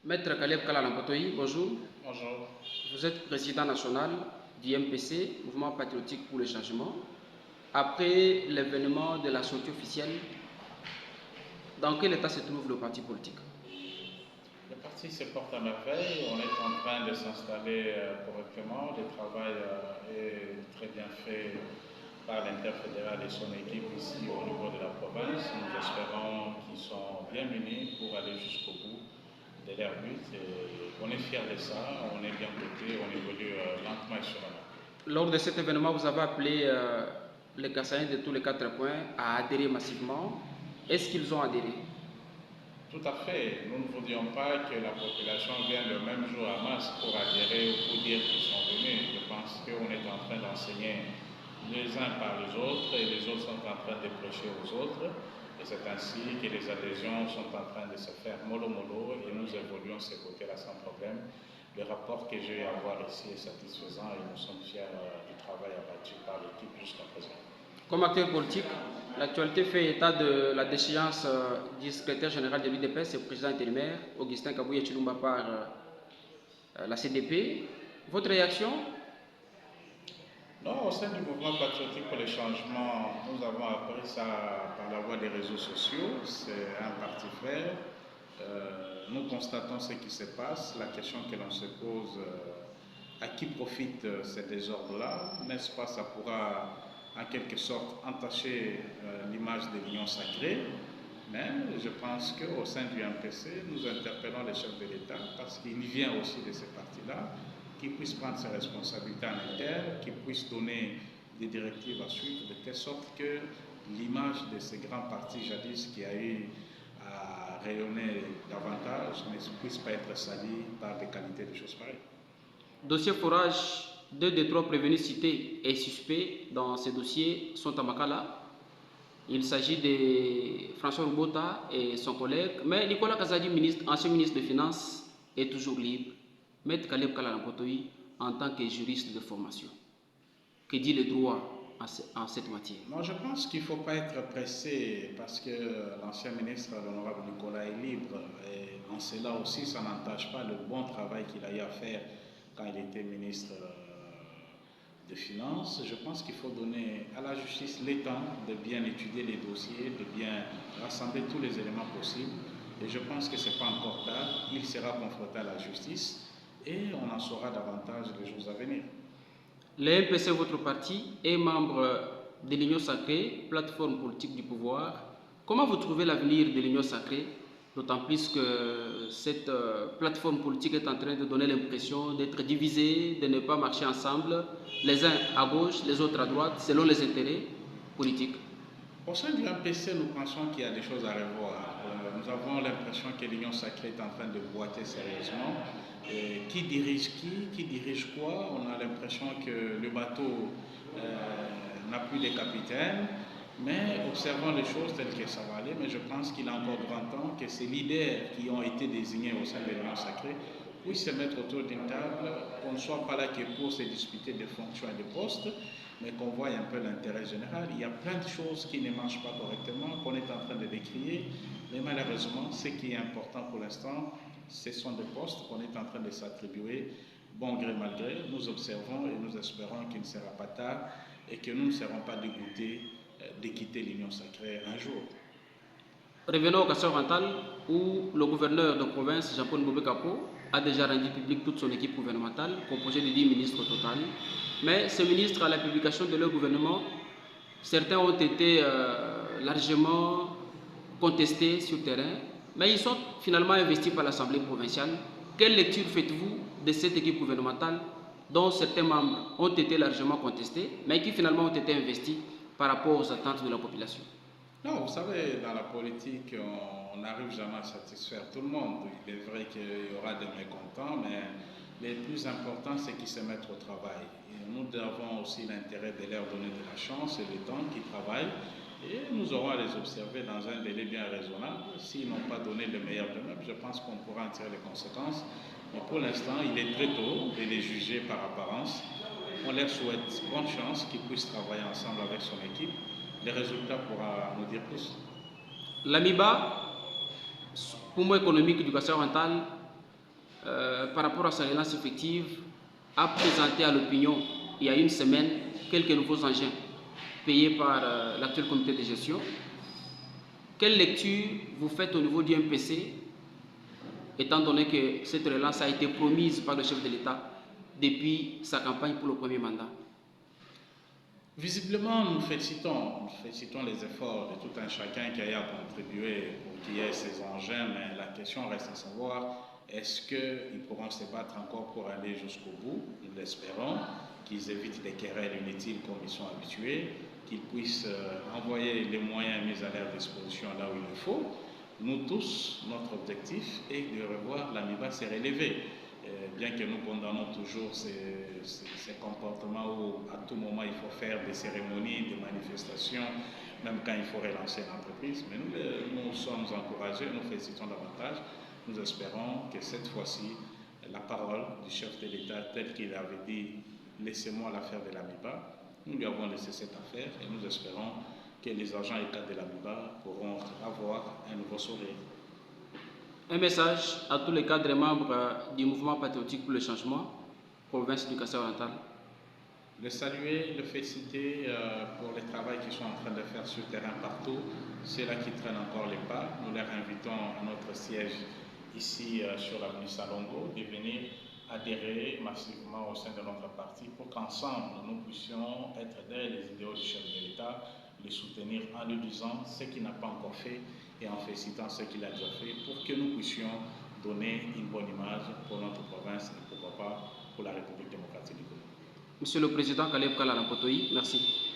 Maître Caleb Kalalampotoyi, bonjour. Bonjour. Vous êtes président national du MPC, Mouvement Patriotique pour le Changement. Après l'événement de la sortie officielle, dans quel état se trouve le parti politique? Le parti se porte à merveille. On est en train de s'installer correctement. Le travail est très bien fait par l'interfédéral et son équipe ici au niveau de la province. Nous espérons qu'ils sont bien munis pour aller jusqu'au bout de leur but. Et on est fiers de ça. On est bien dotés. On évolue lentement et sûrement. Lors de cet événement, vous avez appelé les Kassaïens de tous les 4 coins à adhérer massivement. Est-ce qu'ils ont adhéré? Tout à fait. Nous ne voulions pas que la population vienne le même jour à masse pour adhérer ou pour dire qu'ils sont venus. Je pense qu'on est en train d'enseigner les uns par les autres et les autres sont en train de prêcher aux autres. Et c'est ainsi que les adhésions sont en train de se faire mollo mollo et nous évoluons ce côté-là sans problème. Le rapport que j'ai à voir ici est satisfaisant et nous sommes fiers du travail abattu par l'équipe jusqu'à présent. Comme acteur politique, l'actualité fait état de la déchéance du secrétaire général de l'UDPS et président intérimaire, Augustin Kabouye Chilumba, par la CDP. Votre réaction? Non, au sein du mouvement patriotique pour le changement, nous avons appris ça par la voie des réseaux sociaux. C'est un parti frère. Nous constatons ce qui se passe. La question que l'on se pose, à qui profite ces désordres-là? N'est-ce pas, ça pourra en quelque sorte entacher l'image de l'union sacrée. Mais je pense qu'au sein du MPC, nous interpellons les chefs de l'État parce qu'il vient aussi de ces partis-là, qui puissent prendre ses responsabilités en interne, qui puissent donner des directives à suivre, de telle sorte que l'image de ces grands partis jadis qui a eu à rayonner davantage ne puisse pas être salie par des qualités de choses pareilles. Dossier forage, 2 des 3 prévenus cités et suspects dans ces dossiers sont à Makala. Il s'agit de François Rubota et son collègue, mais Nicolas Kazadi, ancien ministre des Finances, est toujours libre. Maître Caleb Kalalampotoyi, en tant que juriste de formation, que dit le droit en cette matière? Moi, je pense qu'il ne faut pas être pressé parce que l'ancien ministre, l'honorable Nicolas, est libre. Et en cela aussi, ça n'entache pas le bon travail qu'il a eu à faire quand il était ministre des Finances. Je pense qu'il faut donner à la justice le temps de bien étudier les dossiers, de bien rassembler tous les éléments possibles. Et je pense que ce n'est pas encore tard. Il sera confronté à la justice et on en saura davantage les jours à venir. Le MPC, votre parti, est membre de l'Union sacrée, plateforme politique du pouvoir. Comment vous trouvez l'avenir de l'Union sacrée, d'autant plus que cette plateforme politique est en train de donner l'impression d'être divisée, de ne pas marcher ensemble, les uns à gauche, les autres à droite, selon les intérêts politiques? Au sein du MPC, nous pensons qu'il y a des choses à revoir. Nous avons l'impression que l'Union sacrée est en train de boiter sérieusement. Qui dirige qui dirige quoi? On a l'impression que le bateau n'a plus de capitaine. Mais observons les choses telles que ça va aller. Mais je pense qu'il a encore grand temps que ces leaders qui ont été désignés au sein de l'Union sacrée puissent se mettre autour d'une table, qu'on ne soit pas là que pour se disputer des fonctions et des postes, mais qu'on voit un peu l'intérêt général. Il y a plein de choses qui ne marchent pas correctement, qu'on est en train de décrier, mais malheureusement, ce qui est important pour l'instant, ce sont des postes qu'on est en train de s'attribuer, bon gré mal gré. Nous observons et nous espérons qu'il ne sera pas tard et que nous ne serons pas dégoûtés de quitter l'Union sacrée un jour. Revenons au Kassai oriental où le gouverneur de province, Jean-Paul Mbobé-Kapo, a déjà rendu public toute son équipe gouvernementale, composée de 10 ministres au total. Mais ces ministres, à la publication de leur gouvernement, certains ont été largement contestés sur le terrain, mais ils sont finalement investis par l'Assemblée provinciale. Quelle lecture faites-vous de cette équipe gouvernementale dont certains membres ont été largement contestés, mais qui finalement ont été investis par rapport aux attentes de la population? Non, vous savez, dans la politique, on n'arrive jamais à satisfaire tout le monde. Il est vrai qu'il y aura des mécontents, mais le plus important, c'est qu'ils se mettent au travail. Et nous avons aussi l'intérêt de leur donner de la chance et du temps qu'ils travaillent. Et nous aurons à les observer dans un délai bien raisonnable. S'ils n'ont pas donné le meilleur d'eux-mêmes, je pense qu'on pourra en tirer les conséquences. Mais pour l'instant, il est très tôt de les juger par apparence. On leur souhaite bonne chance, qu'ils puissent travailler ensemble avec son équipe. Les résultats pourra nous dire plus. L'AMIBA, poumon économique du Kassai oriental, par rapport à sa relance effective, a présenté à l'opinion il y a une semaine quelques nouveaux engins payés par l'actuel comité de gestion. Quelle lecture vous faites au niveau du MPC, étant donné que cette relance a été promise par le chef de l'État depuis sa campagne pour le premier mandat? Visiblement, nous félicitons les efforts de tout un chacun qui a contribué pour qu'il y ait ces engins, mais la question reste à savoir, est-ce qu'ils pourront se battre encore pour aller jusqu'au bout? Nous l'espérons, qu'ils évitent des querelles inutiles comme ils sont habitués, qu'ils puissent envoyer les moyens mis à leur disposition là où il le faut. Nous tous, notre objectif est de revoir l'AMIBA se relever. Bien que nous condamnons toujours ces comportements où à tout moment il faut faire des cérémonies, des manifestations, même quand il faut relancer l'entreprise, mais nous sommes encouragés, nous félicitons davantage. Nous espérons que cette fois-ci, la parole du chef de l'État, tel qu'il avait dit, laissez-moi l'affaire de l'AMIBA, nous lui avons laissé cette affaire et nous espérons que les agents et cadres de l'AMIBA pourront avoir un nouveau sourire. Un message à tous les cadres membres du mouvement patriotique pour le changement, province du Kasaï-Oriental. Le saluer, le féliciter pour le travail qu'ils sont en train de faire sur le terrain partout. Ceux-là qui traînent encore les pas, nous les invitons à notre siège ici sur l'avenue Salongo de venir adhérer massivement au sein de notre parti pour qu'ensemble nous puissions être derrière les idéaux du chef de l'État, les soutenir en lui disant ce qu'il n'a pas encore fait et en félicitant ce qu'il a déjà fait pour que nous puissions donner une bonne image pour notre province et pourquoi pas pour la République démocratique du Congo. Monsieur le Président Caleb Kalarampotoï, merci.